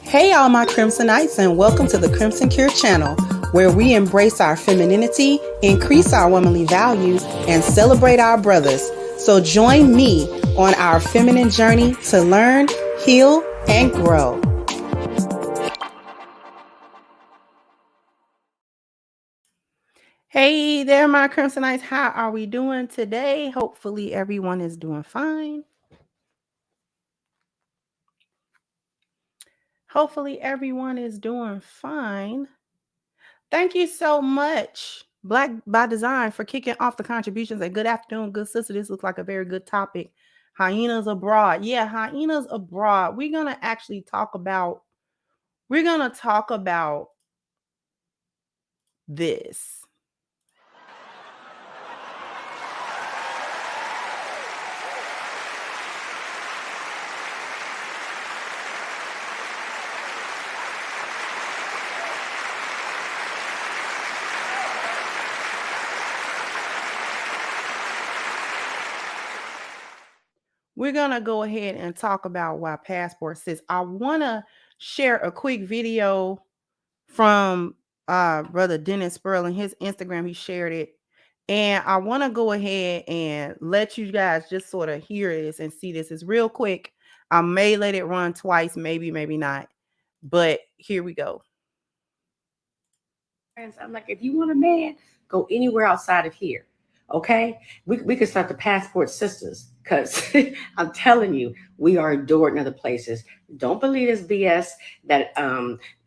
Hey, all my Crimsonites, and welcome to the Crimson Cure channel, where we embrace our femininity, increase our womanly values, and celebrate our brothers. So join me on our feminine journey to learn, heal, and grow. Hey there, my Crimsonites. How are we doing today? Hopefully everyone is doing fine. Hopefully everyone is doing fine. Thank you so much, Black by Design, for kicking off the contributions. And good afternoon, good sister. This looks like a very good topic. Hyenas abroad. Yeah, hyenas abroad. We're going to actually talk about this. We're going to go ahead and talk about why passport says. I want to share a quick video from brother Dennis Sperling, his Instagram. He shared it. And I want to go ahead and let you guys just sort of hear this and see this. It's real quick. I may let it run twice, maybe not. But here we go. I'm like, if you want a man, go anywhere outside of here. Okay, we could start the Passport Sisters, because I'm telling you, we are adored in other places. Don't believe this BS that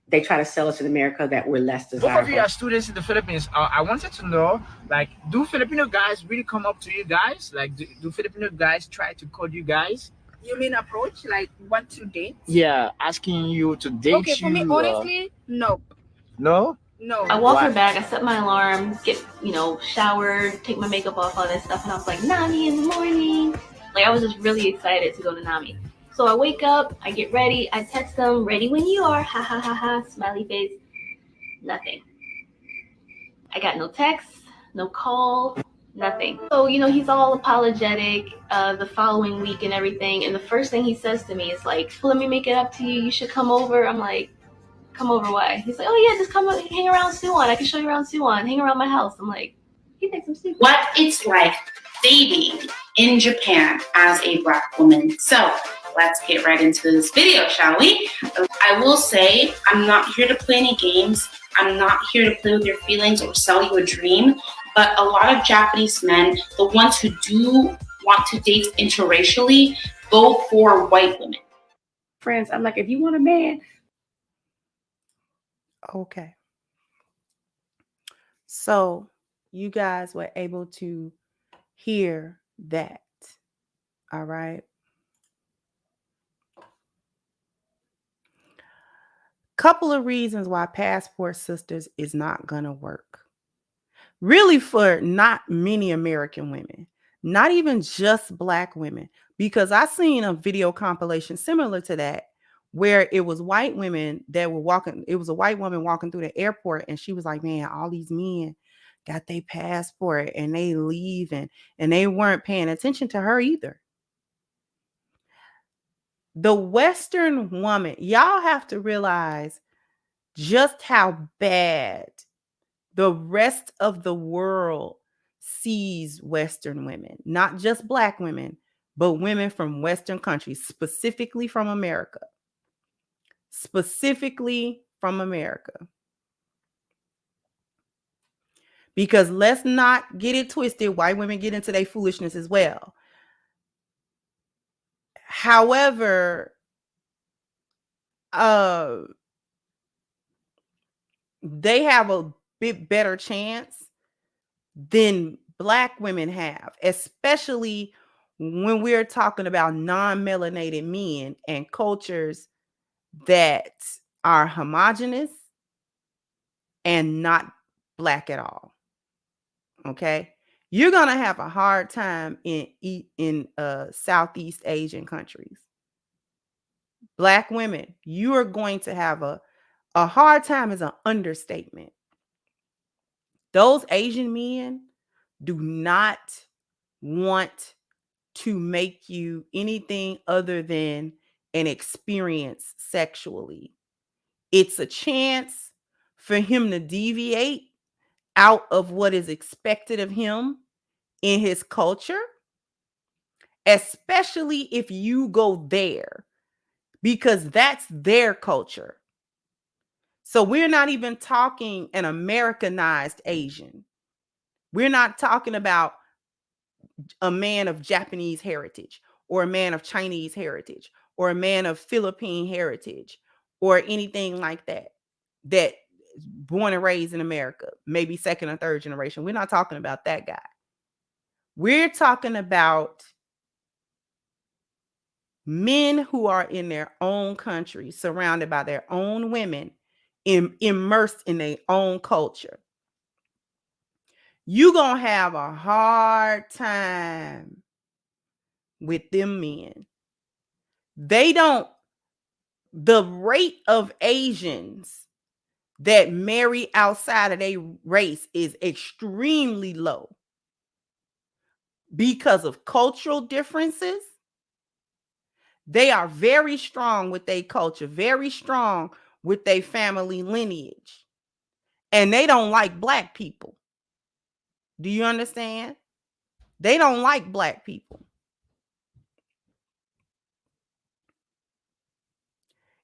they try to sell us in America that we're less desirable. Both of you are students in the Philippines. I wanted to know, like, do Filipino guys really come up to you guys? Like, do Filipino guys try to call you guys? You mean approach, like want to date? Yeah, asking you to date. Okay, for me, honestly, no. No? No. I walk her back, I set my alarm, get, showered, take my makeup off, all that stuff, and I was like, Nami in the morning. Like, I was just really excited to go to Nami. So I wake up, I get ready, I text them, ready when you are, ha ha ha ha, smiley face, nothing. I got no text, no call, nothing. So, he's all apologetic the following week and everything, and the first thing he says to me is like, let me make it up to you, you should come over. I'm like, come over why? He's like, oh yeah, just come hang around Suwon. I can show you around Suwon. Hang around my house. I'm like, he thinks I'm stupid. What it's like dating in Japan as a Black woman. So let's get right into this video, shall we? I will say, I'm not here to play any games. I'm not here to play with your feelings or sell you a dream. But a lot of Japanese men, the ones who do want to date interracially, go for white women. Friends, I'm like, if you want a man. Okay. So you guys were able to hear that. All right. Couple of reasons why Passport Sisters is not going to work. Really, for not many American women, not even just Black women, because I seen a video compilation similar to that, where it was white women that were walking. It was a white woman walking through the airport, and she was like, man, all these men got their passport and they leave, and they weren't paying attention to her either. The Western woman, y'all have to realize just how bad the rest of the world sees Western women, not just Black women, but women from Western countries, specifically from America. Specifically from America. Because let's not get it twisted, white women get into their foolishness as well. However, they have a bit better chance than Black women have, especially when we're talking about non-melanated men and cultures that are homogenous and not Black at all. Okay, you're gonna have a hard time in Southeast Asian countries. Black women, you are going to have a hard time is an understatement. Those Asian men do not want to make you anything other than an experience sexually. It's a chance for him to deviate out of what is expected of him in his culture, especially if you go there, because that's their culture. So we're not even talking an Americanized Asian. We're not talking about a man of Japanese heritage or a man of Chinese heritage or a man of Philippine heritage or anything like that, that born and raised in America, maybe second or third generation. We're not talking about that guy. We're talking about men who are in their own country, surrounded by their own women, immersed in their own culture. You're going to have a hard time with them men. The rate of Asians that marry outside of their race is extremely low because of cultural differences. They are very strong with their culture, very strong with their family lineage, and they don't like Black people. Do you understand? They don't like Black people.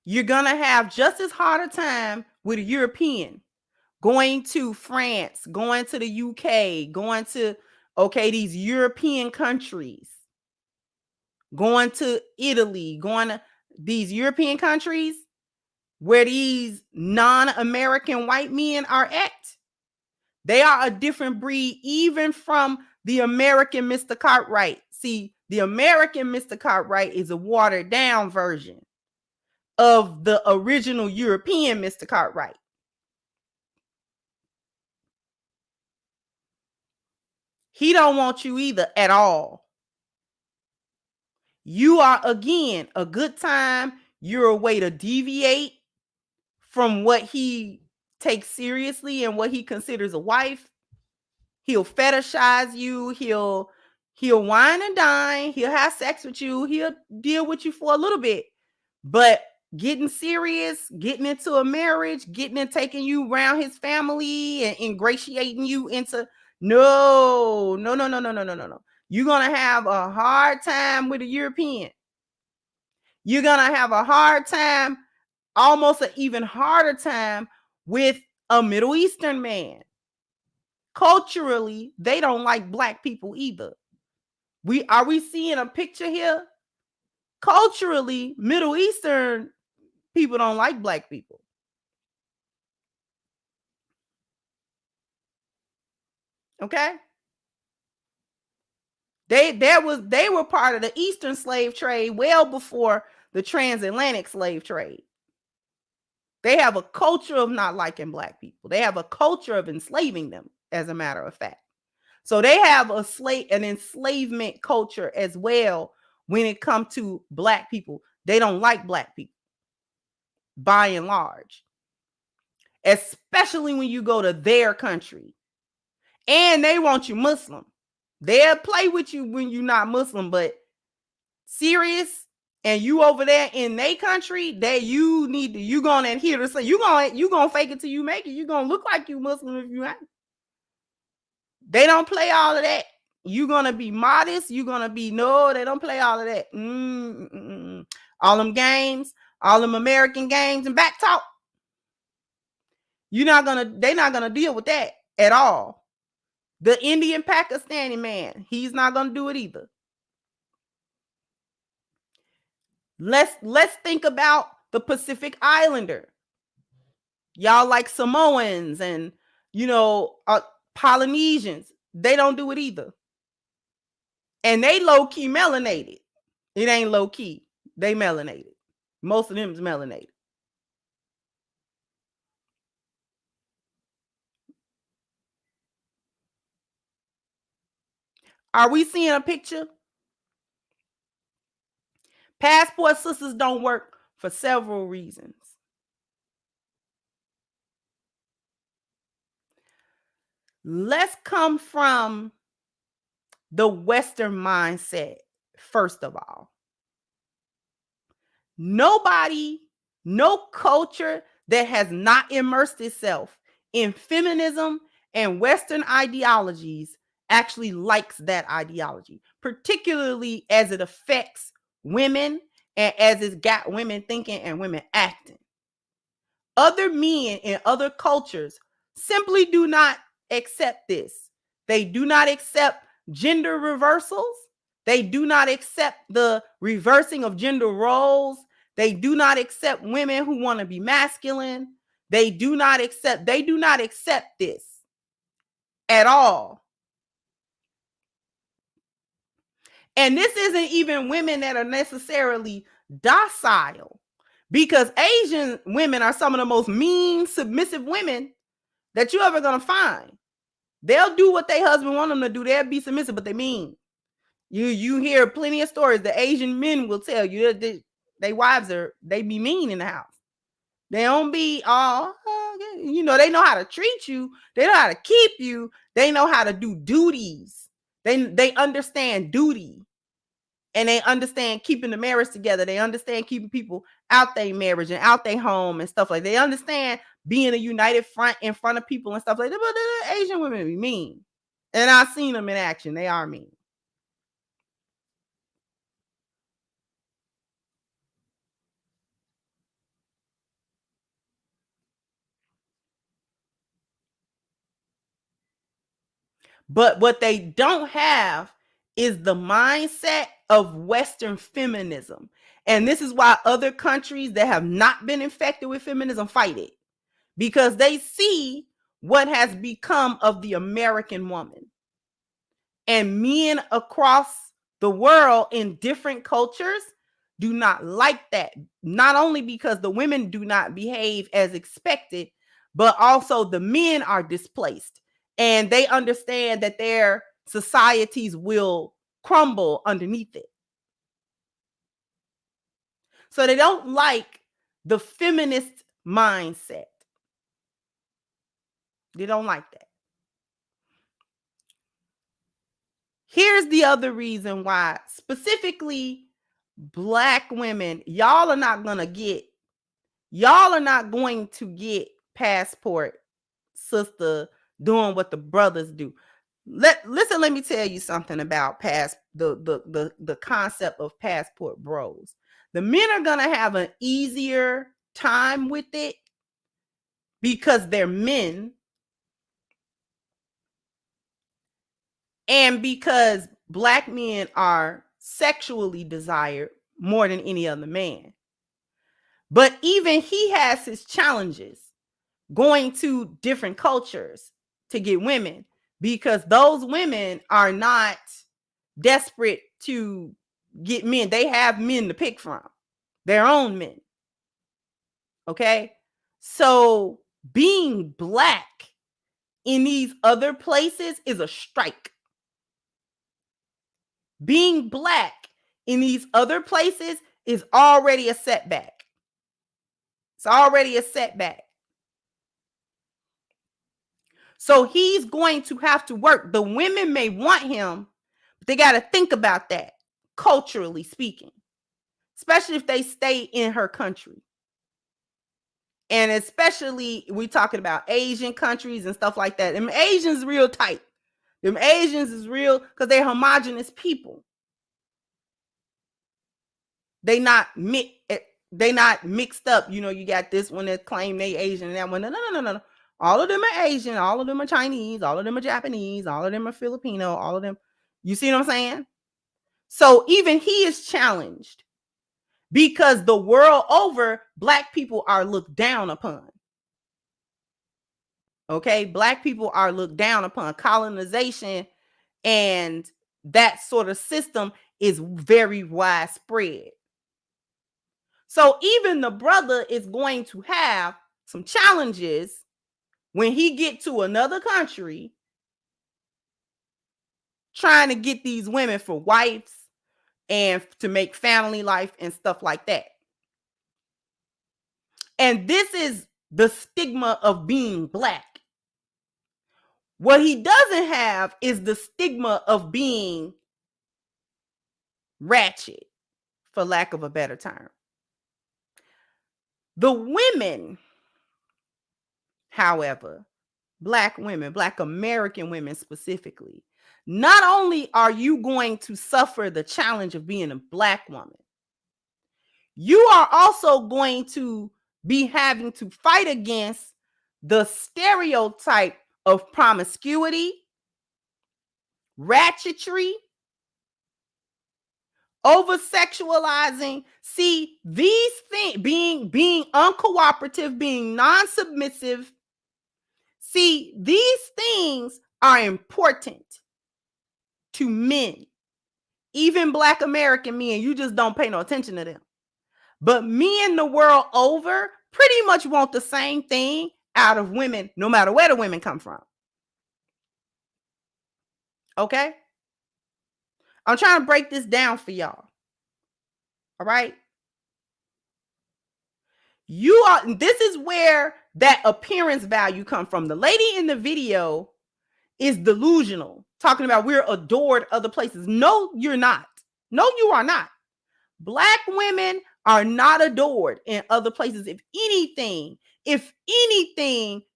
You're going to have just as hard a time with a European going to France, going to the UK, going to, these European countries, going to Italy, going to these European countries where these non-American white men are at. They are a different breed, even from the American Mr. Cartwright. See, the American Mr. Cartwright is a watered down version of the original European Mr. Cartwright. He don't want you either at all. You are, again, a good time. You're a way to deviate from what he takes seriously and what he considers a wife. He'll fetishize you. He'll wine and dine. He'll have sex with you. He'll deal with you for a little bit. But getting serious, getting into a marriage, taking you around his family and ingratiating you into no. You're going to have a hard time with a European. You're going to have a hard time, almost an even harder time with a Middle Eastern man. Culturally, they don't like Black people either. Are we seeing a picture here? Culturally, Middle Eastern people don't like Black people. Okay? They were part of the Eastern slave trade well before the transatlantic slave trade. They have a culture of not liking Black people. They have a culture of enslaving them, as a matter of fact. So they have an enslavement culture as well when it comes to Black people. They don't like Black people, by and large, especially when you go to their country. And they want you Muslim. They'll play with you when you're not Muslim, but serious, and you over there in their country, that you gonna adhere to say you gonna fake it till you make it. You gonna look like you Muslim if you ain't. They don't play all of that. You're gonna be modest. You're gonna be they don't play all of that. All them games, all them American games and back talk. They're not gonna deal with that at all. The Indian Pakistani man, he's not gonna do it either. Let's think about the Pacific Islander. Y'all like Samoans and Polynesians. They don't do it either. And they low-key melanated. It ain't low-key. They melanated. Most of them is melanated. Are we seeing a picture? Passport sisters don't work for several reasons. Let's come from the Western mindset, first of all. Nobody, no culture that has not immersed itself in feminism and Western ideologies actually likes that ideology, particularly as it affects women and as it's got women thinking and women acting. Other men in other cultures simply do not accept this. They do not accept gender reversals. They do not accept the reversing of gender roles. They do not accept women who want to be masculine. They do not accept this at all. And this isn't even women that are necessarily docile, because Asian women are some of the most mean, submissive women that you ever gonna find. They'll do what their husband want them to do. They'll be submissive, but they mean. You hear plenty of stories. The Asian men will tell you that they wives they be mean in the house. They don't be all, you know, they know how to treat you. They know how to keep you. They know how to do duties. They understand duty. And they understand keeping the marriage together. They understand keeping people out their marriage and out their home and stuff like that. They understand being a united front in front of people and stuff like that. But the Asian women be mean. And I've seen them in action. They are mean. But what they don't have is the mindset of Western feminism. And this is why other countries that have not been infected with feminism fight it, because they see what has become of the American woman. And men across the world in different cultures do not like that, not only because the women do not behave as expected, but also the men are displaced. And they understand that their societies will crumble underneath it. So they don't like the feminist mindset. They don't like that. Here's the other reason why, specifically Black women, y'all are not going to get passport, sister, doing what the brothers do. Let me tell you something about the concept of passport bros. The men are going to have an easier time with it because they're men, and because Black men are sexually desired more than any other man. But even he has his challenges going to different cultures to get women, because those women are not desperate to get men. They have men to pick from, their own men. Okay? So being Black in these other places is a strike. Being Black in these other places is already a setback. It's already a setback. So he's going to have to work. The women may want him, but they got to think about that, culturally speaking, especially if they stay in her country. And especially we talking about Asian countries and stuff like that. Them Asians real tight. Them Asians is real because they're homogenous people. They not mixed up. You know, you got this one that claim they Asian and that one. No. All of them are Asian. All of them are Chinese. All of them are Japanese. All of them are Filipino. All of them. You see what I'm saying? So even he is challenged because the world over, Black people are looked down upon. Okay? Black people are looked down upon. Colonization and that sort of system is very widespread. So even the brother is going to have some challenges when he get to another country trying to get these women for wives and to make family life and stuff like that. And this is the stigma of being Black. What he doesn't have is the stigma of being ratchet, for lack of a better term. The women however, Black women, Black American women specifically, not only are you going to suffer the challenge of being a Black woman, you are also going to be having to fight against the stereotype of promiscuity, ratchetry, over-sexualizing. See, these things, being uncooperative, being non-submissive, see, these things are important to men, even Black American men. You just don't pay no attention to them. But men the world over pretty much want the same thing out of women, no matter where the women come from. Okay? I'm trying to break this down for y'all. All right? This is where that appearance value comes from. The lady in the video is delusional, talking about we're adored other places. No, you're not. No, you are not. Black women are not adored in other places. If anything,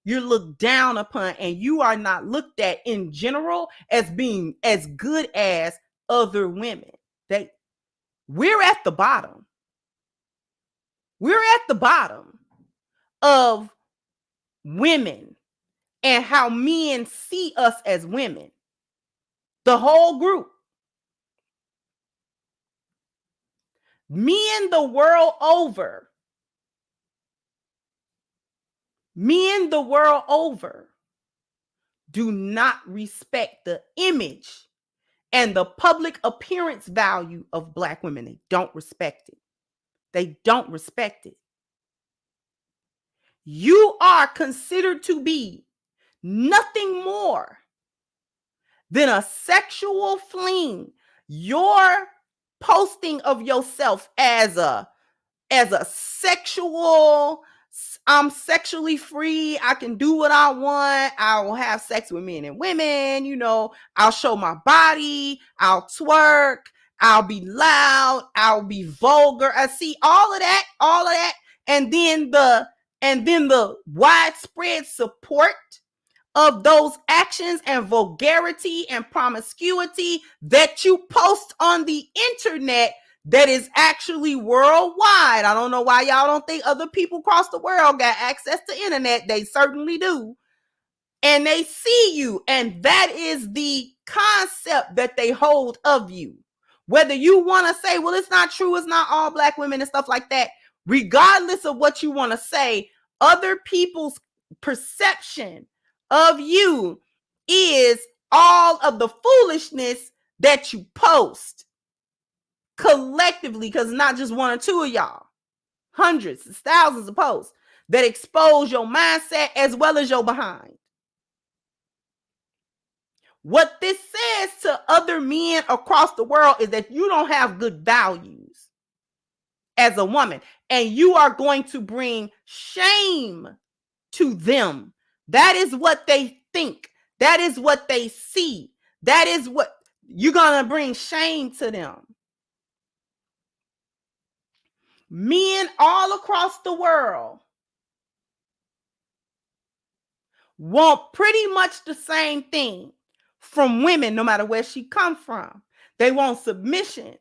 you're looked down upon, and you are not looked at in general as being as good as other women. We're at the bottom. We're at the bottom of women and how men see us as women. The whole group. Men the world over do not respect the image and the public appearance value of Black women. They don't respect it. They don't respect it. You are considered to be nothing more than a sexual fling. Your posting of yourself as a sexual, I'm sexually free, I can do what I want, I will have sex with men and women, I'll show my body, I'll twerk, I'll be loud, I'll be vulgar. I see all of that, and then the widespread support of those actions and vulgarity and promiscuity that you post on the internet that is actually worldwide. I don't know why y'all don't think other people across the world got access to internet. They certainly do. And they see you. And that is the concept that they hold of you. Whether you want to say, well, it's not true, it's not all Black women and stuff like that. Regardless of what you want to say, other people's perception of you is all of the foolishness that you post collectively, because it's not just one or two of y'all. Hundreds, thousands of posts that expose your mindset as well as your behind. What this says to other men across the world is that you don't have good values as a woman, and you are going to bring shame to them. That is what they think. That is what they see. That is what you're going to bring shame to them. Men all across the world want pretty much the same thing from women, no matter where she comes from. They want submission.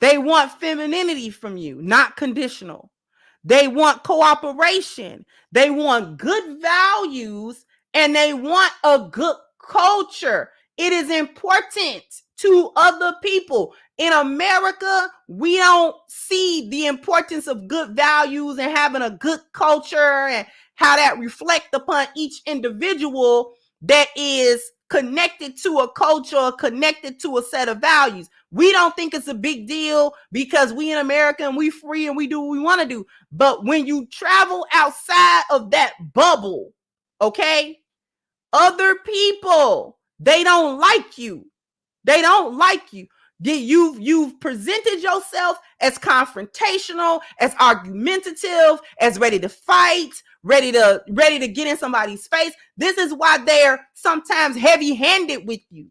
They want femininity from you, not conditional. They want cooperation. They want good values, and they want a good culture. It is important to other people. In America, we don't see the importance of good values and having a good culture and how that reflects upon each individual that is connected to a culture, connected to a set of values. We don't think it's a big deal because we in America and we free and we do what we want to do. But when you travel outside of that bubble, okay, other people, they don't like you. They don't like you. You've presented yourself as confrontational, as argumentative, as ready to fight, ready to get in somebody's face. This is why they're sometimes heavy-handed with you.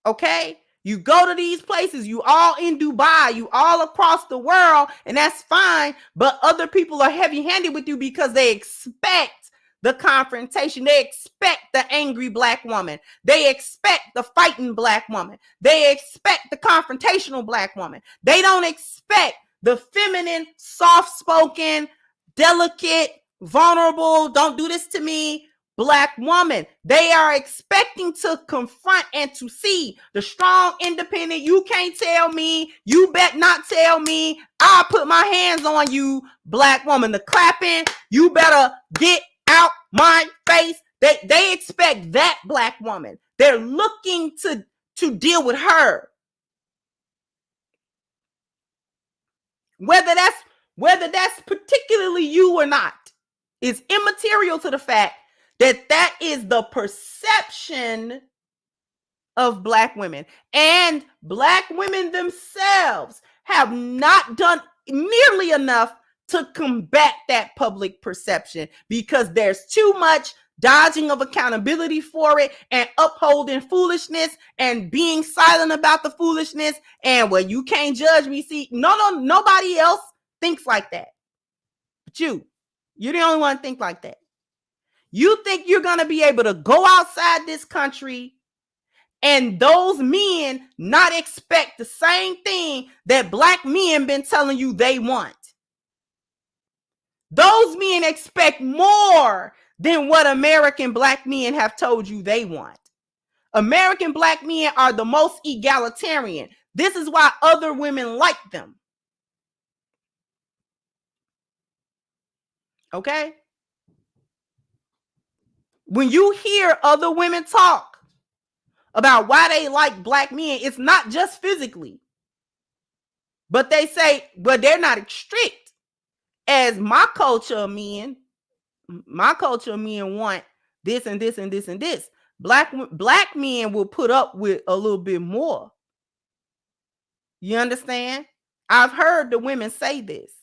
Okay? You go to these places, you all in Dubai, you all across the world, and that's fine. But other people are heavy-handed with you because they expect the confrontation. They expect the angry Black woman. They expect the fighting Black woman. They expect the confrontational Black woman. They don't expect the feminine, soft-spoken, delicate, vulnerable, don't do this to me, Black woman. They are expecting to confront and to see the strong, independent, you can't tell me, you bet not tell me, I'll put my hands on you, Black woman. The clapping, you better get out my face. They expect that Black woman. They're looking to deal with her. Whether that's particularly you or not is immaterial to the fact that is the perception of Black women. And Black women themselves have not done nearly enough to combat that public perception because there's too much dodging of accountability for it and upholding foolishness and being silent about the foolishness. And well, you can't judge me. See, nobody else thinks like that. But you're the only one to think like that. You think you're going to be able to go outside this country and those men not expect the same thing that Black men been telling you they want. Those men expect more than what American Black men have told you they want. American Black men are the most egalitarian. This is why other women like them. Okay? When you hear other women talk about why they like Black men, it's not just physically. But they say, well, they're not strict. As my culture of men want this and this and this and this. Black men will put up with a little bit more. You understand? I've heard the women say this.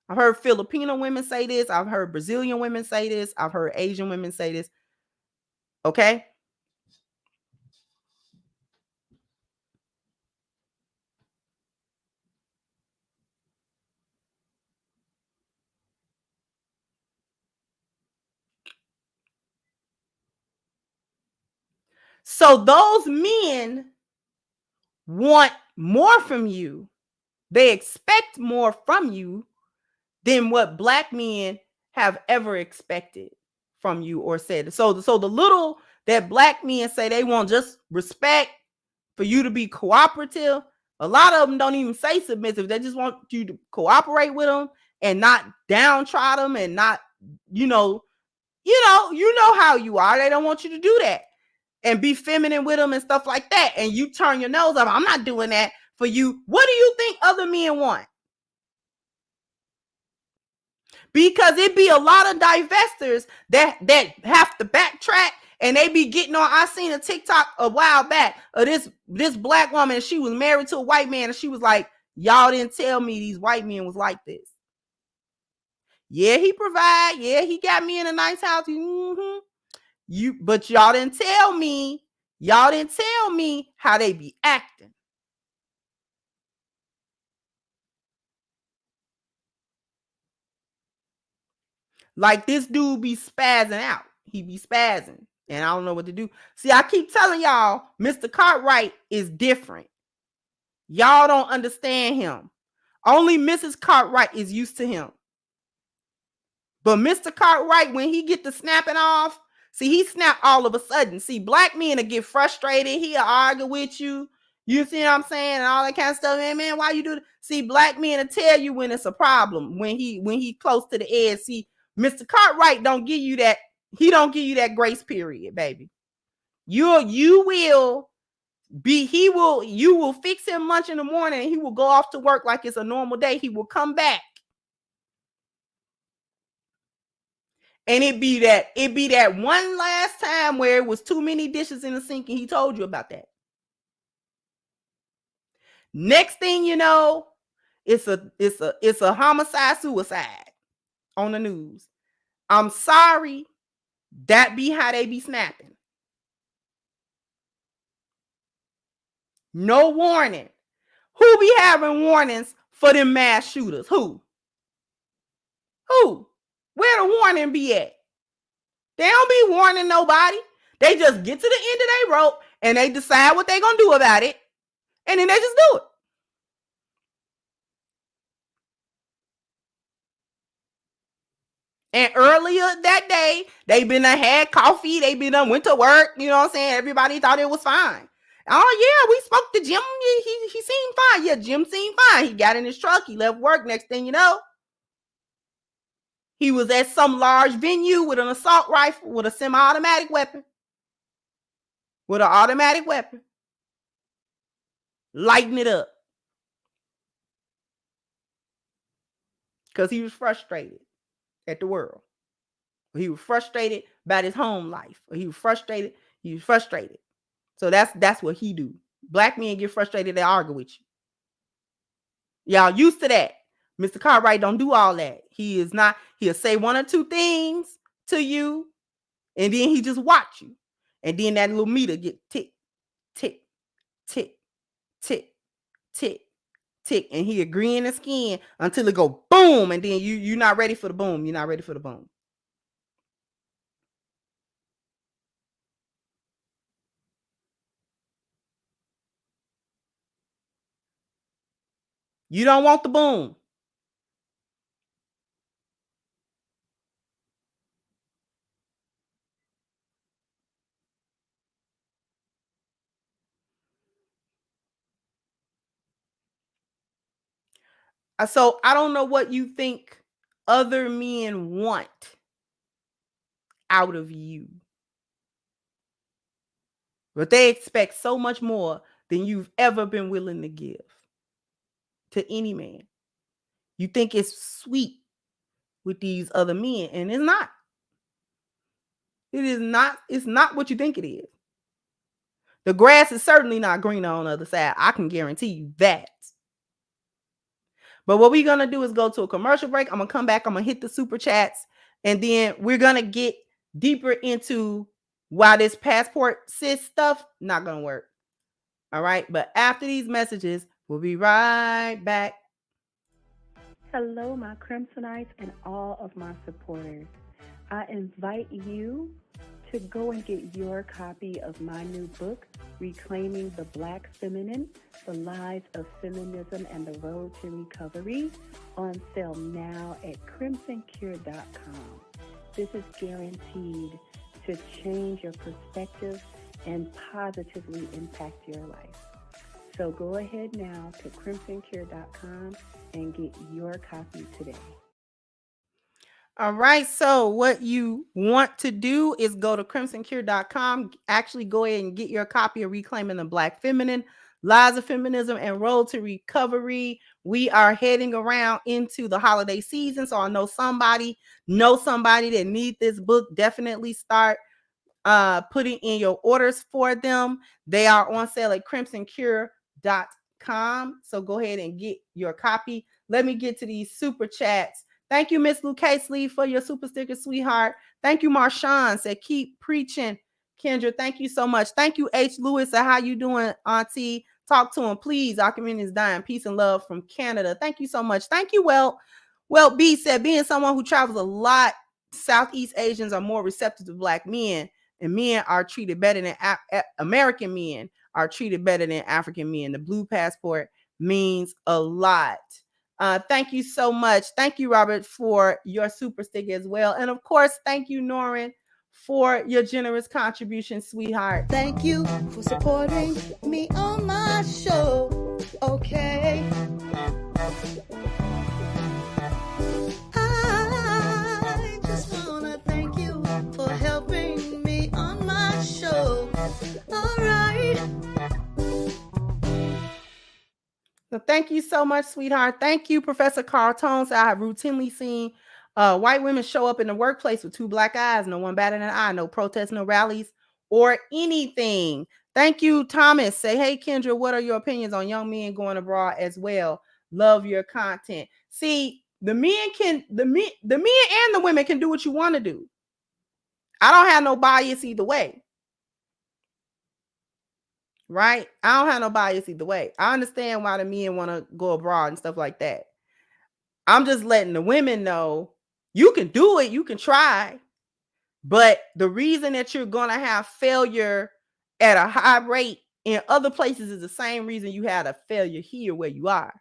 I've heard Filipino women say this. I've heard Brazilian women say this. I've heard Asian women say this. Okay? So those men want more from you. They expect more from you than what Black men have ever expected from you or said. So the little that Black men say they want just respect, for you to be cooperative. A lot of them don't even say submissive. They just want you to cooperate with them and not downtrod them and not, you know how you are. They don't want you to do that and be feminine with them and stuff like that. And you turn your nose up. I'm not doing that for you. What do you think other men want? Because it be a lot of divestors that have to backtrack, and they be getting on. I seen a TikTok a while back of this Black woman, and she was married to a white man, and she was like, y'all didn't tell me these white men was like this. Yeah, he provide. Yeah, he got me in a nice house. But y'all didn't tell me. Y'all didn't tell me how they be acting. Like this dude be spazzing out. He be spazzing. And I don't know what to do. See, I keep telling y'all, Mr. Cartwright is different. Y'all don't understand him. Only Mrs. Cartwright is used to him. But Mr. Cartwright, when he get to snapping off, see, he snap all of a sudden. See, Black men will get frustrated. He'll argue with you. You see what I'm saying? And all that kind of stuff. Man, why you do that? See, Black men will tell you when it's a problem. When he close to the edge. See, Mr. Cartwright don't give you that. He don't give you that grace period, baby. You will fix him lunch in the morning and he will go off to work like it's a normal day. He will come back. And it be that one last time where it was too many dishes in the sink and he told you about that. Next thing you know, it's a homicide suicide on the news. I'm sorry. That be how they be snapping. No warning. Who be having warnings for them mass shooters? Who? Where the warning be at? They don't be warning nobody. They just get to the end of their rope and they decide what they gonna do about it. And then they just do it. And earlier that day, they been had coffee, they been went to work, you know what I'm saying? Everybody thought it was fine. Oh yeah, we spoke to Jim. He seemed fine. Yeah, Jim seemed fine. He got in his truck, he left work. Next thing you know, he was at some large venue with an assault rifle, with a semi-automatic weapon. With an automatic weapon. Lighting it up. Because he was frustrated at the world. He was frustrated about his home life. Or he was frustrated. So that's what he do. Black men get frustrated, they argue with you. Y'all used to that. Mr. Cartwright don't do all that. He'll say one or two things to you, and then he just watch you. And then that little meter get tick, tick, tick, tick, tick, tick. And he agreeing his skin until it go boom. And then you're not ready for the boom. You're not ready for the boom. You don't want the boom. So I don't know what you think other men want out of you. But they expect so much more than you've ever been willing to give to any man. You think it's sweet with these other men, and it's not. It is not. It's not what you think it is. The grass is certainly not greener on the other side. I can guarantee you that. But what we're going to do is go to a commercial break. I'm going to come back. I'm going to hit the super chats. And then we're going to get deeper into why this passport sis stuff not going to work. All right. But after these messages, we'll be right back. Hello, my Crimsonites and all of my supporters. I invite you to go and get your copy of my new book, Reclaiming the Black Feminine, The Lies of Feminism and the Road to Recovery, on sale now at crimsoncure.com. This is guaranteed to change your perspective and positively impact your life. So go ahead now to crimsoncure.com and get your copy today. All right. So what you want to do is go to crimsoncure.com. Actually, go ahead and get your copy of Reclaiming the Black Feminine, Lies of Feminism and Road to Recovery. We are heading around into the holiday season. So I know somebody that needs this book. Definitely start putting in your orders for them. They are on sale at crimsoncure.com. So go ahead and get your copy. Let me get to these super chats. Thank you, Miss Lou Caseley, for your super sticker, sweetheart. Thank you, Marshawn. Said, keep preaching, Kendra. Thank you so much. Thank you, H. Lewis. Said, how you doing, Auntie? Talk to him, please. Our community is dying. Peace and love from Canada. Thank you so much. Thank you, Well B said, being someone who travels a lot, Southeast Asians are more receptive to Black men, and men are treated better than American men are treated better than African men. The blue passport means a lot. Thank you so much. Thank you, Robert, for your super sticker as well. And of course, thank you, Norrin, for your generous contribution, sweetheart. Thank you for supporting me on my show. Okay. I just want to thank you for helping me on my show. All right. So thank you so much, sweetheart. Thank you, Professor Carl Tones. I have routinely seen white women show up in the workplace with two black eyes, no one batted an eye, no protests, no rallies, or anything. Thank you, Thomas. Say, hey, Kendra, what are your opinions on young men going abroad as well? Love your content. See, the men and the women can do what you want to do. I don't have no bias either way. right? I don't have no bias either way. I understand why the men want to go abroad and stuff like that. I'm just letting the women know you can do it, you can try, but the reason that you're going to have failure at a high rate in other places is the same reason you had a failure here where you are.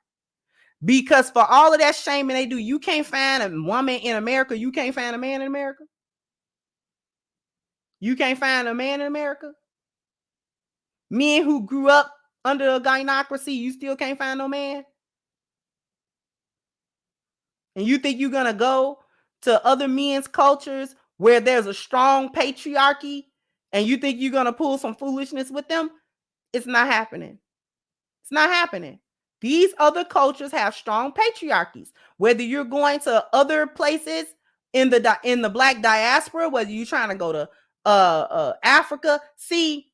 Because for all of that shaming they do, you can't find a woman in America, you can't find a man in America. You can't find a man in America. Men who grew up under a gynocracy, you still can't find no man. And you think you're going to go to other men's cultures where there's a strong patriarchy and you think you're going to pull some foolishness with them? It's not happening. It's not happening. These other cultures have strong patriarchies. Whether you're going to other places in the black diaspora, whether you're trying to go to Africa, see,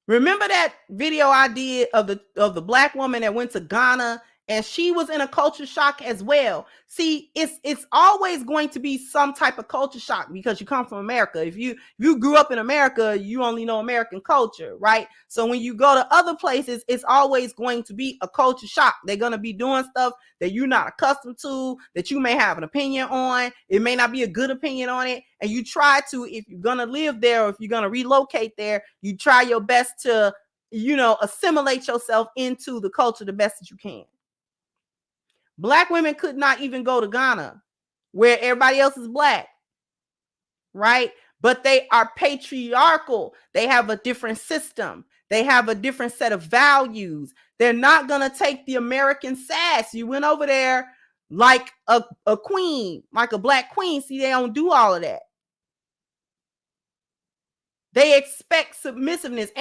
remember that video I did of the black woman that went to Ghana and she was in a culture shock as well. See, it's always going to be some type of culture shock because you come from America. If you grew up in America, you only know American culture, right? So when you go to other places, it's always going to be a culture shock. They're going to be doing stuff that you're not accustomed to, that you may have an opinion on. It may not be a good opinion on it. And you try to, if you're going to live there or if you're going to relocate there, you try your best to, assimilate yourself into the culture the best that you can. Black women could not even go to Ghana where everybody else is black, right? But they are patriarchal. They have a different system. They have a different set of values. They're not going to take the American sass. You went over there like a queen, like a black queen. See, they don't do all of that. They expect submissiveness.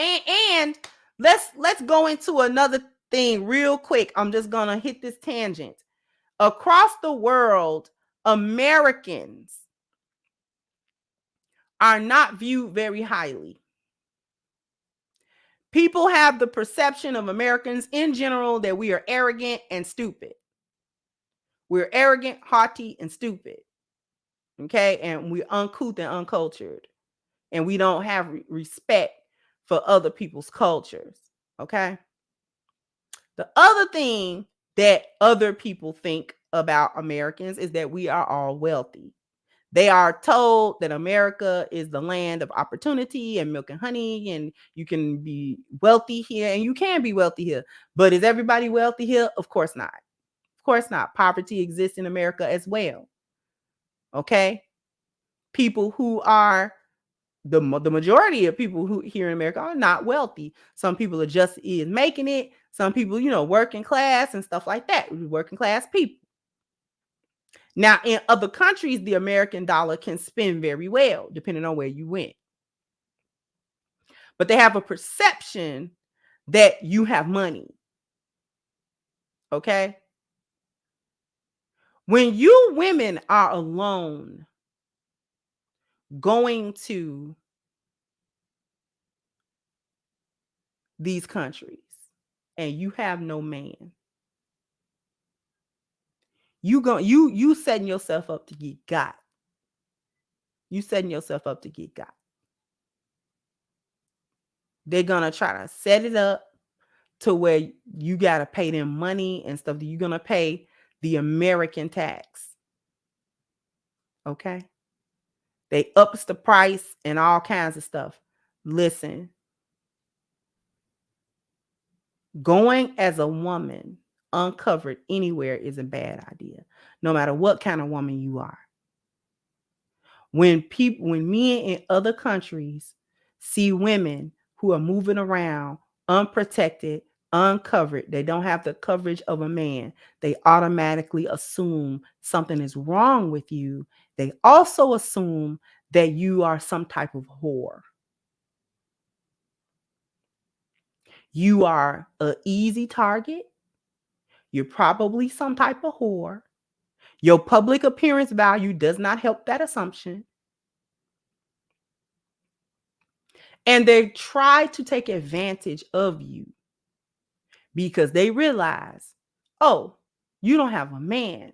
And let's go into another thing real quick. I'm just going to hit this tangent. Across the world, Americans are not viewed very highly. People have the perception of Americans in general that we are arrogant and stupid. We're arrogant, haughty, and stupid. Okay? And we're uncouth and uncultured. And we don't have respect for other people's cultures. Okay? The other thing that other people think about Americans is that we are all wealthy. They are told that America is the land of opportunity and milk and honey, and you can be wealthy here, and you can be wealthy here. But is everybody wealthy here? Of course not. Of course not. Poverty exists in America as well. Okay? People who are the majority of people who here in America are not wealthy. Some people are just making it. Some people, working class and stuff like that. Working class people. Now, in other countries, the American dollar can spin very well, depending on where you went. But they have a perception that you have money. Okay? When you women are alone going to these countries and you have no man, you setting yourself up to get got. You setting yourself up to get got. They're gonna try to set it up to where you gotta pay them money and stuff. You're gonna pay the American tax. Okay? They ups the price and all kinds of stuff. Listen, going as a woman uncovered anywhere is a bad idea, no matter what kind of woman you are. When men in other countries see women who are moving around unprotected, uncovered, they don't have the coverage of a man, they automatically assume something is wrong with you. They also assume that you are some type of whore. You are an easy target. You're probably some type of whore. Your public appearance value does not help that assumption. And they try to take advantage of you because they realize, oh, you don't have a man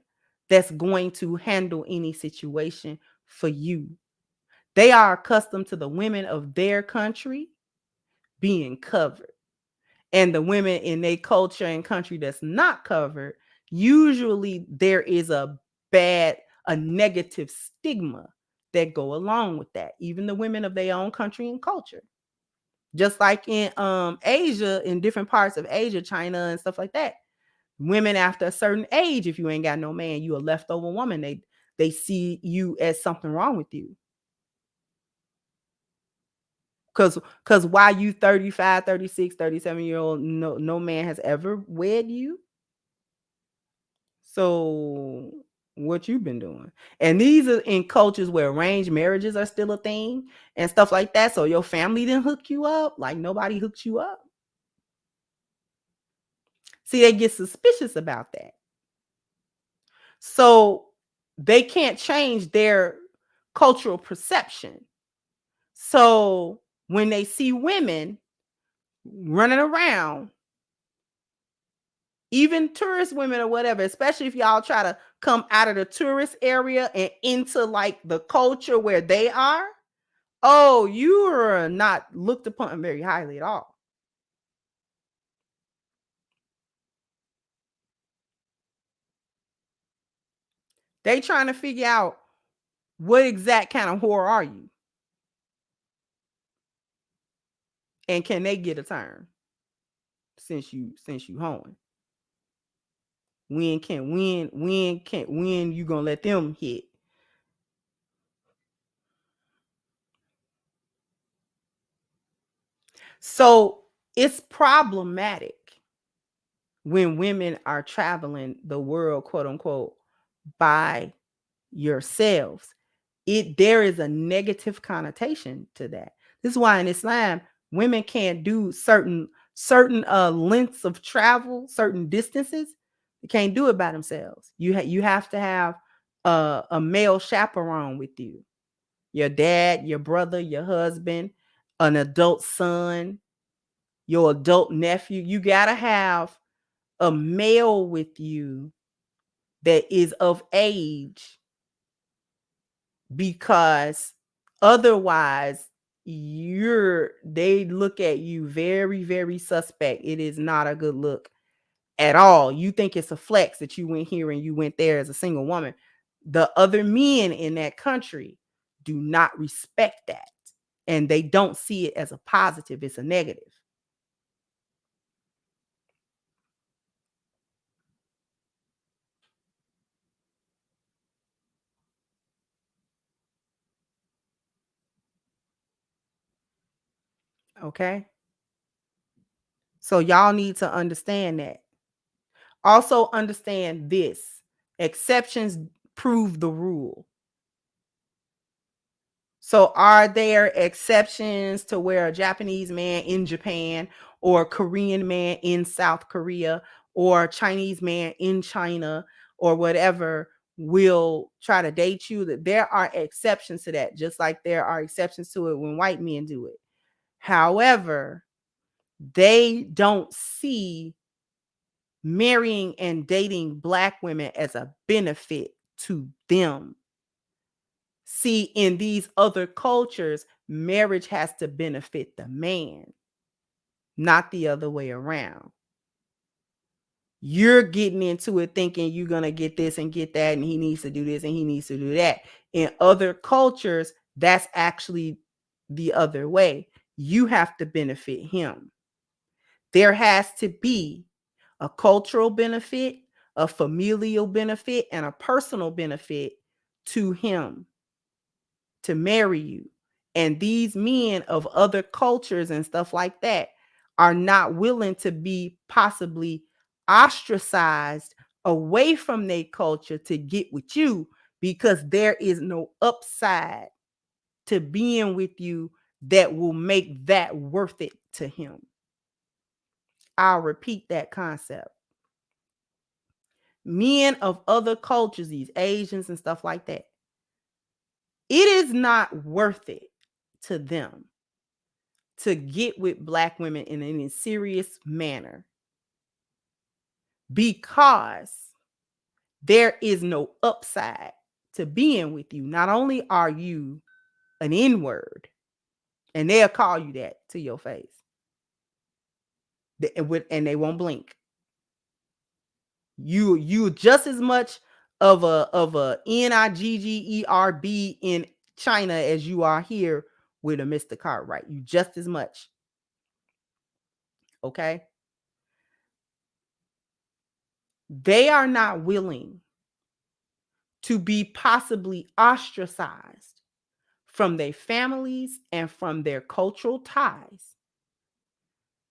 that's going to handle any situation for you. They are accustomed to the women of their country being covered. And the women in their culture and country that's not covered, usually there is a negative stigma that go along with that. Even the women of their own country and culture. Just like in Asia, in different parts of Asia, China and stuff like that. Women after a certain age, if you ain't got no man, you a leftover woman. They see you as something wrong with you. Because while you 35, 36, 37-year-old, no man has ever wed you. So what you been doing? And these are in cultures where arranged marriages are still a thing and stuff like that. So your family didn't hook you up. Like nobody hooked you up. See, they get suspicious about that. So they can't change their cultural perception. So when they see women running around, even tourist women or whatever, especially if y'all try to come out of the tourist area and into like the culture where they are, oh, you are not looked upon very highly at all. They trying to figure out what exact kind of whore are you? And can they get a turn since you hoeing? When you gonna let them hit? So it's problematic when women are traveling the world, quote unquote, by yourselves. There is a negative connotation to that. This is why in Islam, women can't do certain lengths of travel, certain distances. They can't do it by themselves. You have to have a male chaperone with you. Your dad, your brother, your husband, an adult son, your adult nephew. You got to have a male with you that is of age, because otherwise they look at you very, very suspect. It is not a good look at all. You think it's a flex that you went here and you went there as a single woman. The other men in that country do not respect that, and they don't see it as a positive. It's a negative. Okay. So y'all need to understand that. Also understand this: exceptions prove the rule. So are there exceptions to where a Japanese man in Japan, or a Korean man in South Korea, or a Chinese man in China, or whatever, will try to date you? That there are exceptions to that, just like there are exceptions to it when white men do it. However, they don't see marrying and dating Black women as a benefit to them. See, in these other cultures, marriage has to benefit the man, not the other way around. You're getting into it thinking you're going to get this and get that, and he needs to do this and he needs to do that. In other cultures, that's actually the other way. You have to benefit him. There has to be a cultural benefit, a familial benefit, and a personal benefit to him to marry you. And these men of other cultures and stuff like that are not willing to be possibly ostracized away from their culture to get with you, because there is no upside to being with you that will make that worth it to him. I'll repeat that concept. Men of other cultures, these Asians and stuff like that, it is not worth it to them to get with Black women in any serious manner, because there is no upside to being with you. Not only are you an N-word, and they'll call you that to your face. And they won't blink. You just as much of a NIGGERB in China as you are here with a Mr. Cartwright. You just as much. Okay? They are not willing to be possibly ostracized from their families and from their cultural ties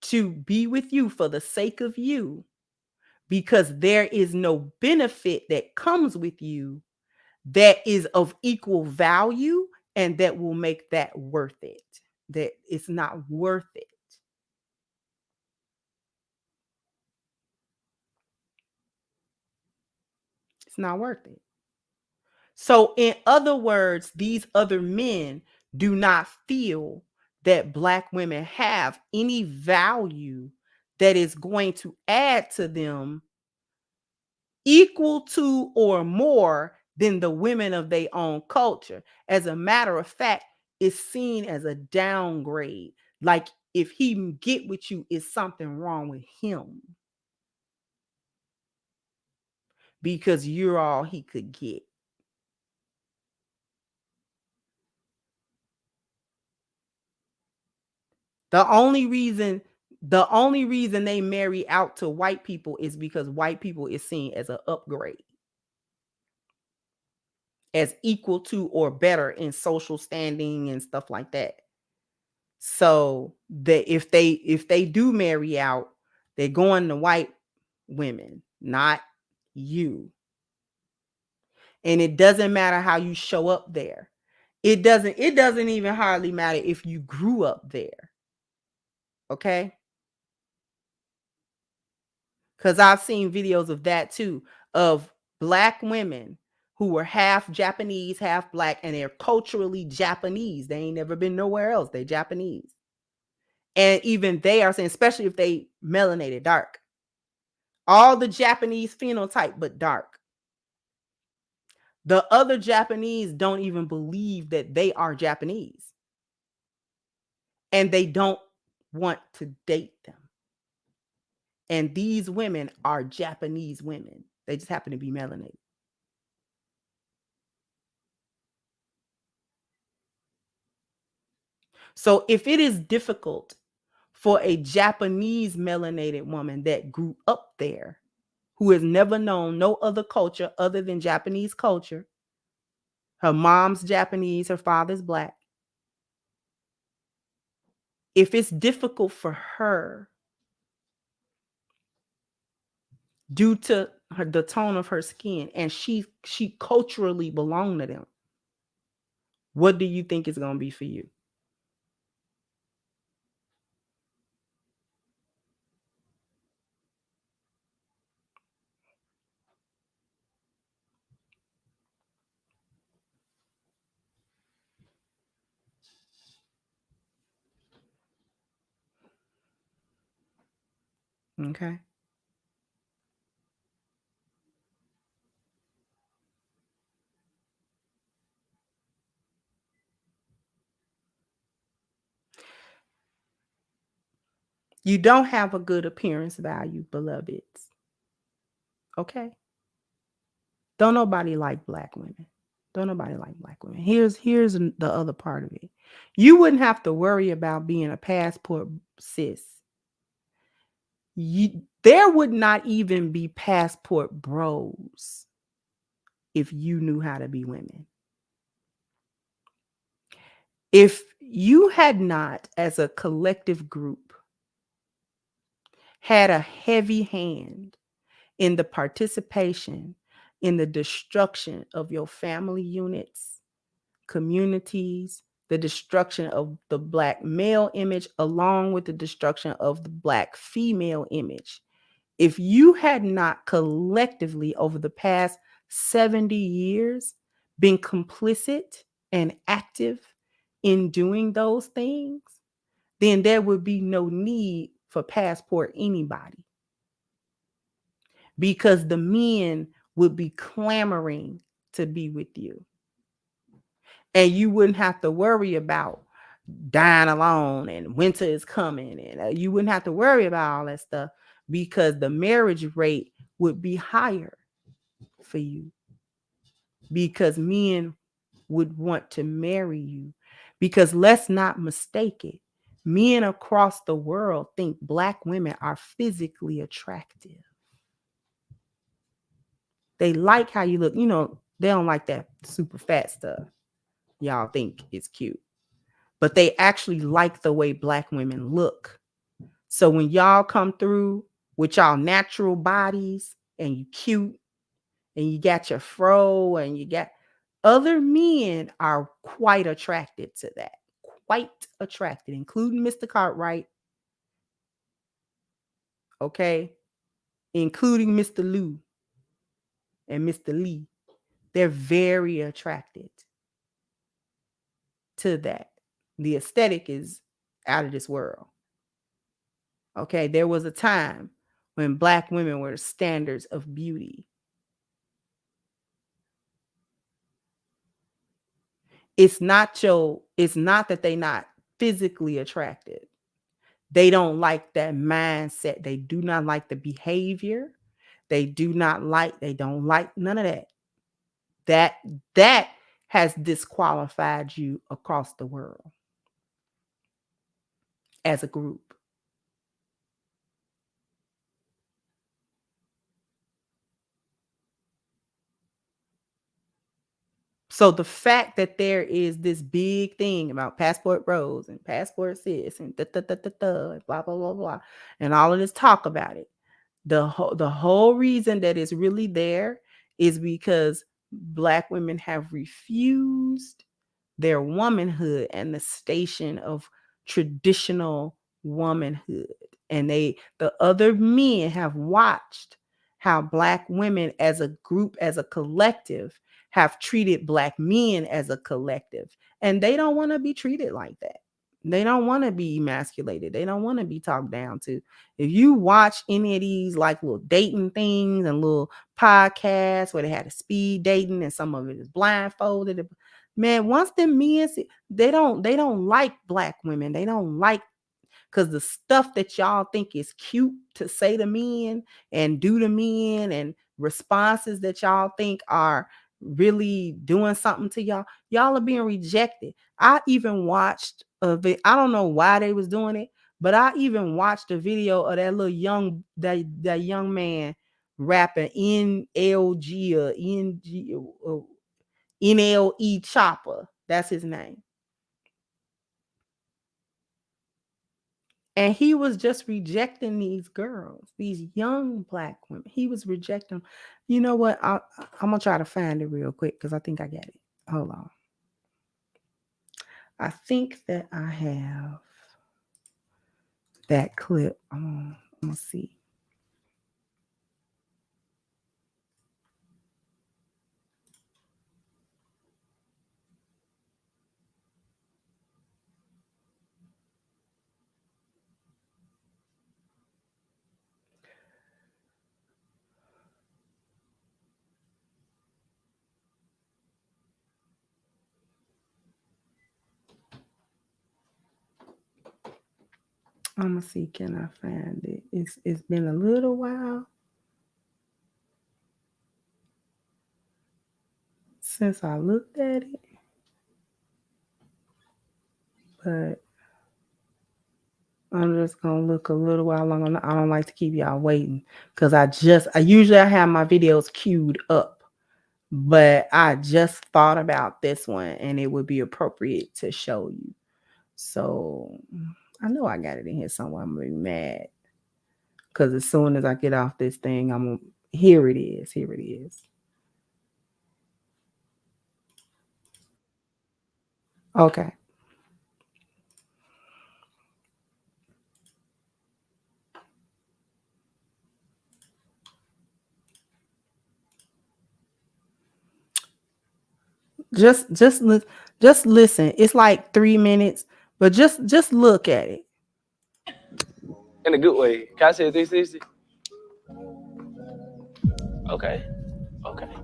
to be with you for the sake of you, because there is no benefit that comes with you that is of equal value and that will make that worth it. That it's not worth it. It's not worth it. So, in other words, these other men do not feel that Black women have any value that is going to add to them equal to or more than the women of their own culture. As a matter of fact, it's seen as a downgrade. Like if he get with you, is something wrong with him because you're all he could get. The only reason they marry out to white people is because white people is seen as an upgrade, as equal to or better in social standing and stuff like that. So that if they do marry out, they're going to white women, not you. And it doesn't matter how you show up there. It doesn't even hardly matter if you grew up there. Okay? Because I've seen videos of that too, of Black women who were half Japanese, half Black, and they're culturally Japanese. They ain't never been nowhere else. They're Japanese. And even they are saying, especially if they melanated dark, all the Japanese phenotype, but dark. The other Japanese don't even believe that they are Japanese. And they don't want to date them. And these women are Japanese women. They just happen to be melanated. So if it is difficult for a Japanese melanated woman that grew up there, who has never known no other culture other than Japanese culture, her mom's Japanese, her father's Black. If it's difficult for her due to the tone of her skin, and she culturally belonged to them, what do you think is going to be for you? Okay. You don't have a good appearance value, beloveds. Okay. Don't nobody like Black women. Don't nobody like Black women. Here's the other part of it. You wouldn't have to worry about being a passport cis. There would not even be passport bros if you knew how to be women. If you had not, as a collective group, had a heavy hand in the participation in the destruction of your family units, communities, the destruction of the Black male image, along with the destruction of the Black female image. If you had not collectively over the past 70 years been complicit and active in doing those things, then there would be no need for passport anybody. Because the men would be clamoring to be with you. And you wouldn't have to worry about dying alone and winter is coming. And you wouldn't have to worry about all that stuff because the marriage rate would be higher for you. Because men would want to marry you. Because let's not mistake it. Men across the world think Black women are physically attractive. They like how you look. You know, they don't like that super fat stuff y'all think is cute. But they actually like the way Black women look. So when y'all come through with y'all natural bodies and you cute and you got your fro and you got, other men are quite attracted to that. Quite attracted, including Mr. Cartwright. Okay? Including Mr. Lou and Mr. Lee. They're very attracted to that. The aesthetic is out of this world. Okay? There was a time when Black women were the standards of beauty. It's not that they not physically attracted. They don't like that mindset. They do not like the behavior. They don't like none of that. That has disqualified you across the world as a group. So the fact that there is this big thing about passport bros and passport sis and blah, blah, blah, blah, and all of this talk about it, the whole reason that it's really there is because Black women have refused their womanhood and the station of traditional womanhood. And the other men have watched how Black women as a group, as a collective, have treated Black men as a collective. And they don't want to be treated like that. They don't want to be emasculated. They don't want to be talked down to. If you watch any of these like little dating things and little podcasts where they had a speed dating and some of it is blindfolded, man, once them men see, they don't like Black women. They don't like, because the stuff that y'all think is cute to say to men and do to men and responses that y'all think are really doing something to y'all are being rejected. I even watched a video. I don't know why they was doing it, but I even watched a video of that little that young man rapping NLG or NG NLE Chopper. That's his name. And he was just rejecting these girls, these young Black women. He was rejecting them. You know what? I'm going to try to find it real quick because I think I get it. Hold on. I think that I have that clip. I'm going to see. I'm gonna see, can I find it? It's been a little while since I looked at it, but I'm just gonna look a little while longer. I don't like to keep y'all waiting because I usually have my videos queued up, but I just thought about this one and it would be appropriate to show you. So I know I got it in here somewhere. I'm gonna be mad because as soon as I get off this thing, here it is. Here it is. Okay. Just listen. It's like 3 minutes, but just look at it. In a good way. Can I say 360? Okay.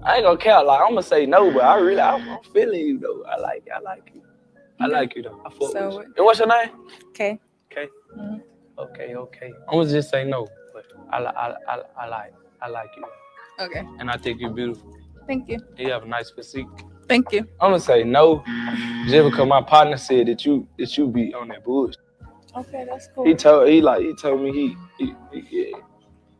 I ain't gonna count. Like I'm gonna say no, but I'm feeling you though. I like you. I like you though. I fuck with you. And what's your name? Okay. Okay. Okay. I'm gonna just say no, but I like you. Okay. And I think you're beautiful. Thank you. You have a nice physique. Thank you. I'm gonna say no, just because my partner said that you be on that bullshit. Okay, that's cool. He told me yeah.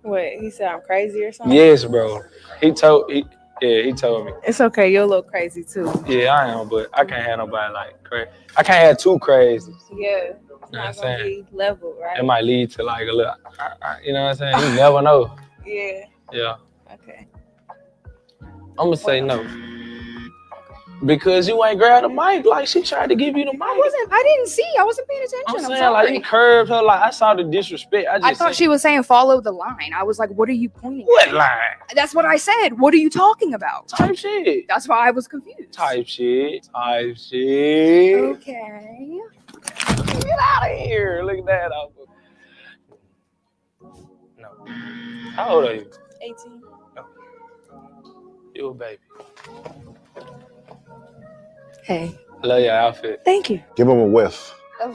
What, he said I'm crazy or something? Yes, bro. He told me. It's okay. You're a little crazy too. Yeah, I am, but I can't have nobody like crazy. I can't have too crazy. Yeah. You know what I'm saying? Level, right? It might lead to like a little, you know what I'm saying? You never know. Yeah. Yeah. Okay. I'm gonna say no. Because you ain't grabbed the mic like she tried to give you the mic. I didn't see. I wasn't paying attention. I'm saying sorry. like you curved her. Like I saw the disrespect. I thought she was saying follow the line. I was like, what are you pointing What at? line? That's what I said. What are you talking about? Type shit. That's why I was confused. Type shit. Okay. Get out of here. Look at that. No. How old are you? 18. No. You a baby. Hey. I love your outfit. Thank you. Give him a whiff. A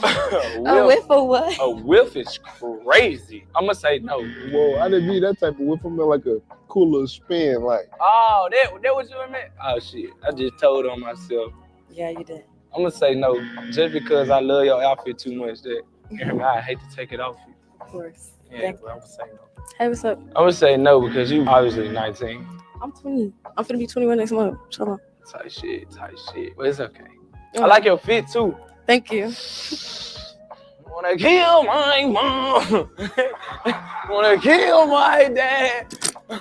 whiff of what? A whiff is crazy. I'm gonna say no. Whoa, I didn't mean that type of whiff. I meant like a cool little spin, like. Oh, that what you meant? Oh shit. I just told on myself. Yeah, you did. I'm gonna say no. Just because I love your outfit too much that I hate to take it off you. Of course. Yeah, but I'm gonna say no. Hey, what's up? I'm gonna say no because you obviously 19. I'm 20. I'm finna be 21 next month. Shut up. Type shit. But it's okay. I like your fit too. Thank you. Wanna kill my mom. Wanna kill my dad.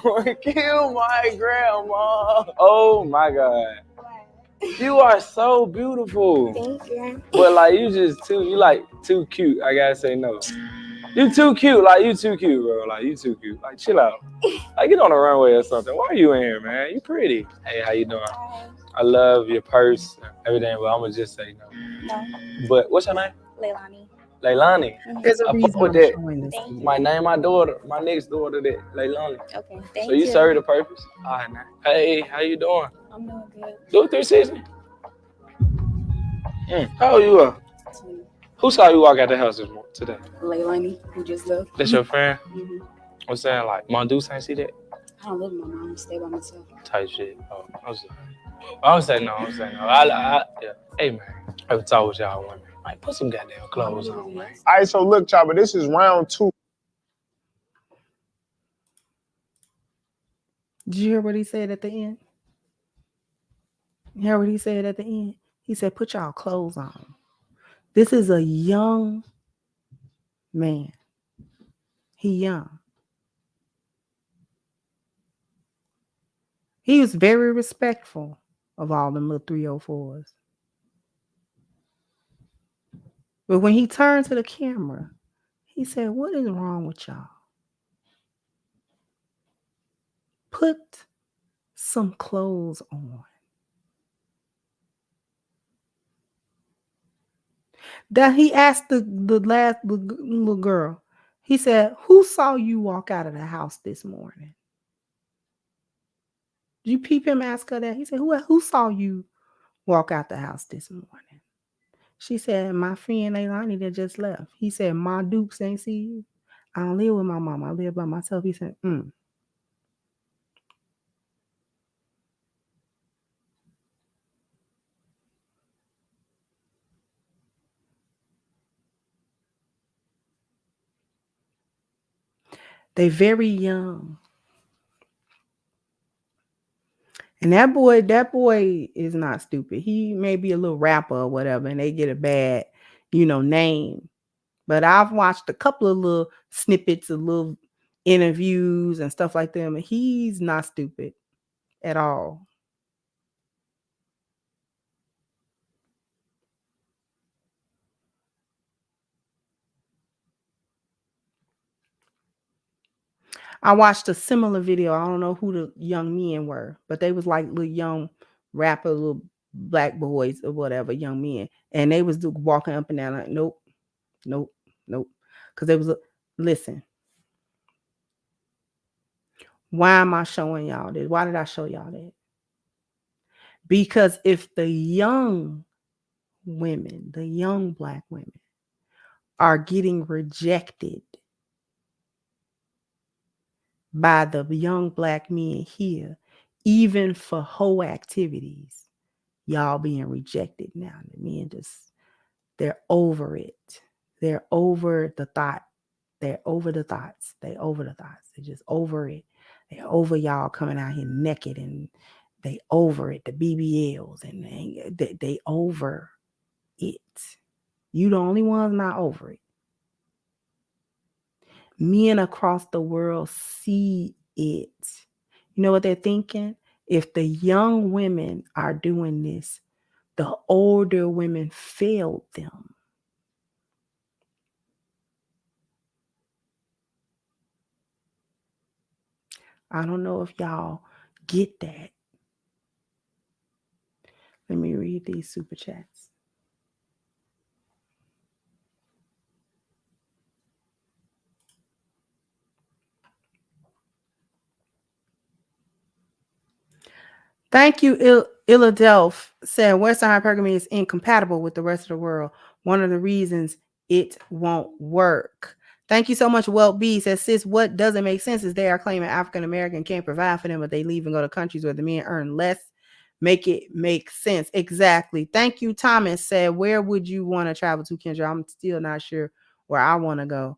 Wanna kill my grandma. Oh my God. You are so beautiful. Thank you. But like you like too cute. I gotta say no. You too cute. Like you too cute, bro. Like you too cute. Like chill out. Like get on the runway or something. Why are you in here, man? You pretty. Hey, how you doing? I love your purse, everything, but I'm gonna just say no. No. But what's your name? Leilani. Leilani. There's a I reason fuck with I'm that. showing this. Thank you. My name, my daughter, my next daughter, that Leilani. Okay, thank So you serve the purpose. All right, now. Hey, how you doing? I'm doing good. Do 360. How old you are? Who saw you walk out the house today? Leilani, who just left. That's your friend? Mm-hmm. I'm saying like, Mondoose ain't see that? I don't live with my mom. I stay by myself. Type shit. Oh, I'm saying no. Yeah. Hey man, I ever talk with y'all women. Like, put some goddamn clothes on, man. All right, so look, Chopper, this is round 2. Did you hear what he said at the end? You hear what he said at the end? He said, put y'all clothes on. This is a young man. He young. He was very respectful of all them little 304s. But when he turned to the camera, he said, what is wrong with y'all? Put some clothes on. That he asked the little girl, he said, who saw you walk out of the house this morning? Did you peep him ask her that? He said, who saw you walk out the house this morning? She said, my friend Leilani that just left. He said, my Dukes ain't see you. I don't live with my mom. I live by myself. He said, They very young. And that boy is not stupid. He may be a little rapper or whatever, and they get a bad, name. But I've watched a couple of little snippets of little interviews and stuff like that. And he's not stupid at all. I watched a similar video. I don't know who the young men were, but they was like little young rapper, little black boys or whatever, young men. And they was walking up and down like, nope. Because they was, listen. Why am I showing y'all this? Why did I show y'all that? Because if the young women, the young Black women, are getting rejected by the young Black men here, even for hoe activities, y'all being rejected now. The men they're over it. They're over the thought. They're over the thoughts. They're just over it. They're over y'all coming out here naked, and they over it. The BBLs, and they over it. You the only ones not over it. Men across the world see it. You know what they're thinking? If the young women are doing this, the older women failed them. I don't know if y'all get that. Let me read these super chats. Thank you, Iladelph said Western hypergamy is incompatible with the rest of the world. One of the reasons it won't work. Thank you so much. Welt B says, sis, what doesn't make sense is they are claiming African American can't provide for them, but they leave and go to countries where the men earn less. Make it make sense. Exactly. Thank you. Thomas said, where would you want to travel to, Kendra? I'm still not sure where I want to go.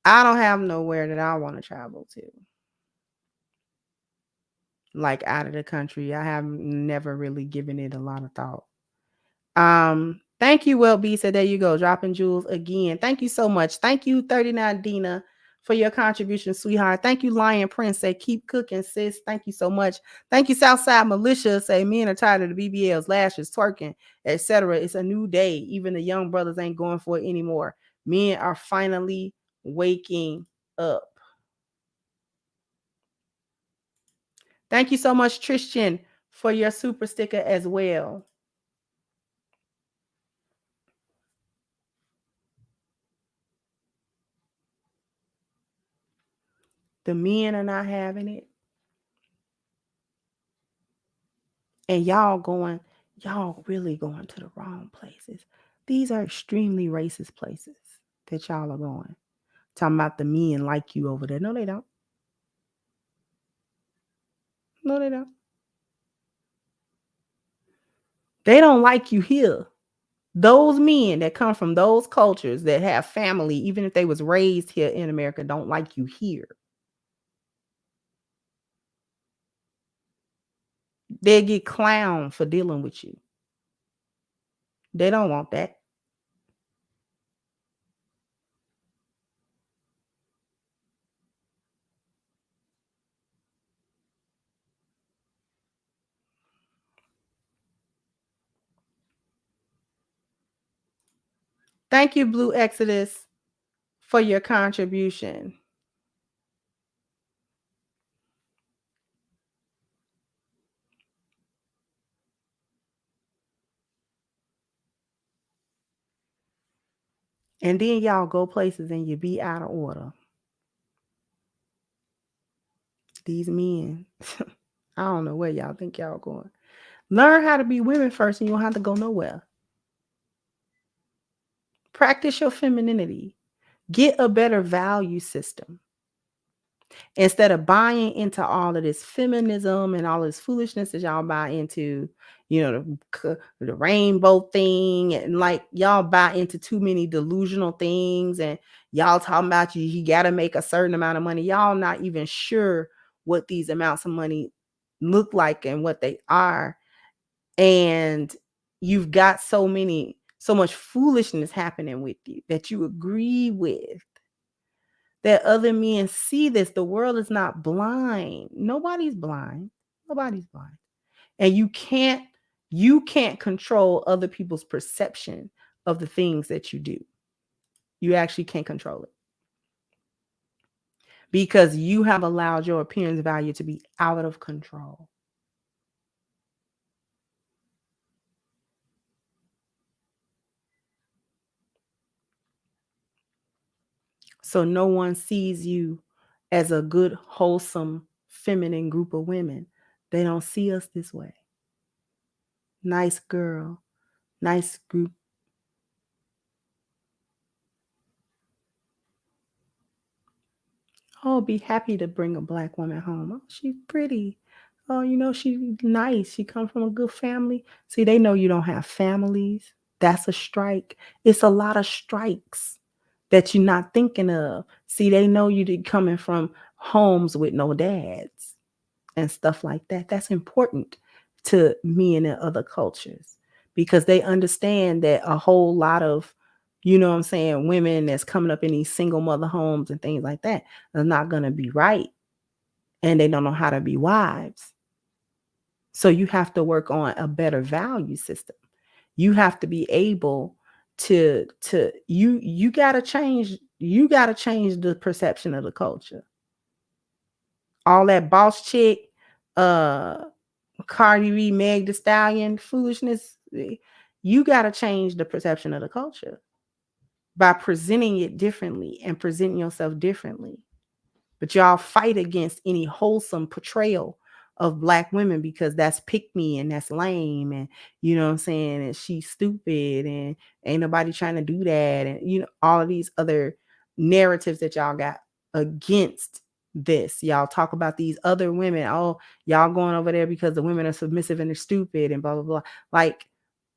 I don't have nowhere that I want to travel to. Like out of the country. I have never really given it a lot of thought. Thank you, Will B. Said there you go, dropping jewels again. Thank you so much. Thank you, 39 Dina, for your contribution, sweetheart. Thank you, Lion Prince. Say keep cooking, sis. Thank you so much. Thank you, Southside Militia. Say men are tired of the BBLs, lashes, twerking, etc. It's a new day. Even the young brothers ain't going for it anymore. Men are finally waking up. Thank you so much, Tristan, for your super sticker as well. The men are not having it. And y'all really going to the wrong places. These are extremely racist places that y'all are going. Talking about the men like you over there. No, they don't. No, they don't. They don't like you here. Those men that come from those cultures that have family, even if they was raised here in America, don't like you here. They get clowned for dealing with you. They don't want that. Thank you, Blue Exodus, for your contribution. And then y'all go places and you be out of order. These men, I don't know where y'all think y'all going. Learn how to be women first and you don't have to go nowhere. Practice your femininity. Get a better value system. Instead of buying into all of this feminism and all this foolishness that y'all buy into, the rainbow thing, and like y'all buy into too many delusional things, and y'all talking about you got to make a certain amount of money. Y'all not even sure what these amounts of money look like and what they are. And you've got so much foolishness happening with you that you agree with. That other men see this. The world is not blind. Nobody's blind. Nobody's blind. And you can't control other people's perception of the things that you do. You actually can't control it. Because you have allowed your appearance value to be out of control. So no one sees you as a good, wholesome, feminine group of women. They don't see us this way. Nice girl. Nice group. Oh, be happy to bring a Black woman home. Oh, she's pretty. Oh, you know, she's nice. She comes from a good family. See, they know you don't have families. That's a strike. It's a lot of strikes that you're not thinking of. See, they know you coming from homes with no dads and stuff like that. That's important to men in other cultures because they understand that a whole lot of, you know what I'm saying, women that's coming up in these single mother homes and things like that are not going to be right. And they don't know how to be wives. So you have to work on a better value system. You have to be able to you got to change the perception of the culture. All that boss chick, Cardi B, Meg Thee Stallion foolishness, you got to change the perception of the culture by presenting it differently and presenting yourself differently. But y'all fight against any wholesome portrayal of Black women because that's pick me and that's lame, and you know what I'm saying, and she's stupid and ain't nobody trying to do that, and you know, all of these other narratives that y'all got against this. Y'all talk about these other women. Oh, y'all going over there because the women are submissive and they're stupid and blah blah blah. Like,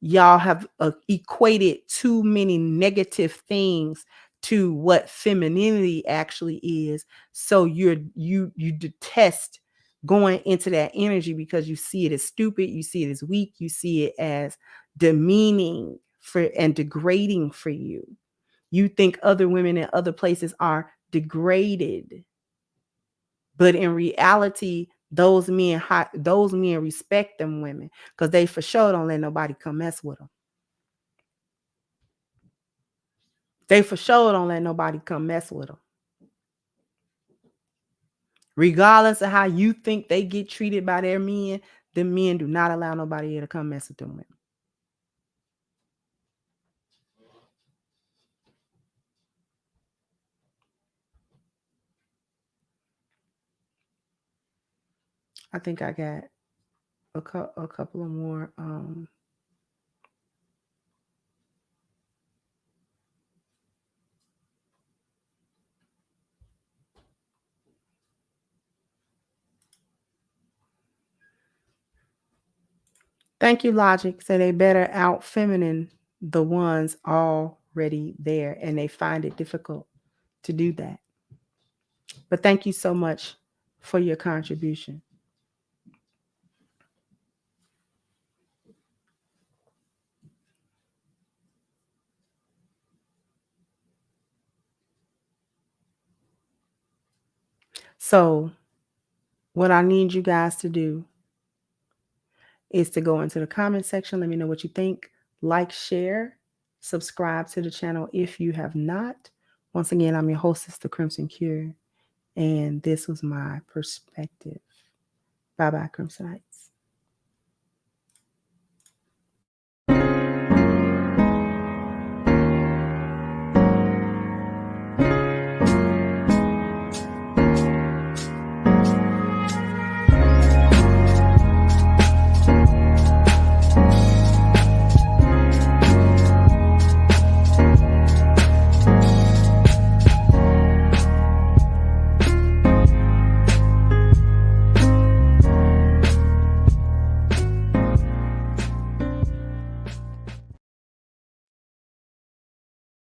y'all have equated too many negative things to what femininity actually is. So you detest going into that energy because you see it as stupid, you see it as weak, you see it as demeaning for and degrading for you. You think other women in other places are degraded. But in reality, those men respect them women because they for sure don't let nobody come mess with them. They for sure don't let nobody come mess with them. Regardless of how you think they get treated by their men, the men do not allow nobody here to come mess with them women. I think I got a couple of more. Thank you, Logic. Say they better out feminine the ones already there, and they find it difficult to do that. But thank you so much for your contribution. So what I need you guys to do is to go into the comment section. Let me know what you think. Like, share, subscribe to the channel if you have not. Once again, I'm your hostess, The Crimson Cure, and this was my perspective. Bye-bye, Crimsonites.